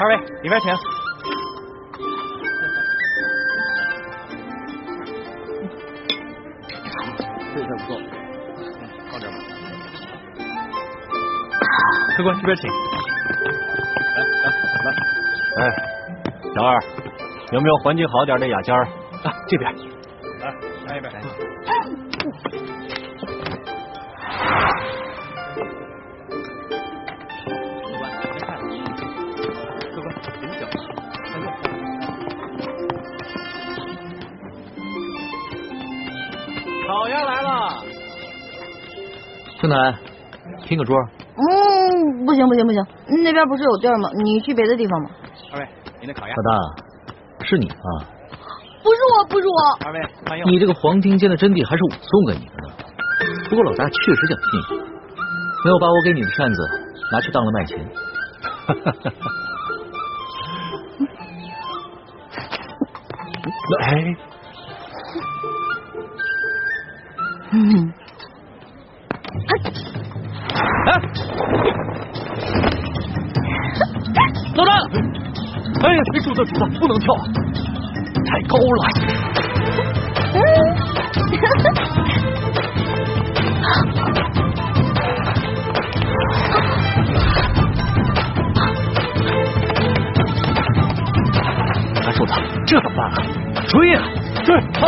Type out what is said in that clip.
二位里边请。这下不够，放这吧。客官这边请。来。哎，小二，有没有环境好点的雅间啊？这边。来，那边。烤鸭来了，春楠，拼个桌。不行，那边不是有地儿吗？你去别的地方吧。二位，您的烤鸭。老大，是你啊？不是我。二位，欢迎。你这个黄庭坚的真谛还是我送给你的呢。不过老大确实讲信用，没有把我给你的扇子拿去当了卖钱。哎。老大！哎呀，主子，不能跳，太高了。拿住他，这怎么办啊？追呀，追！好。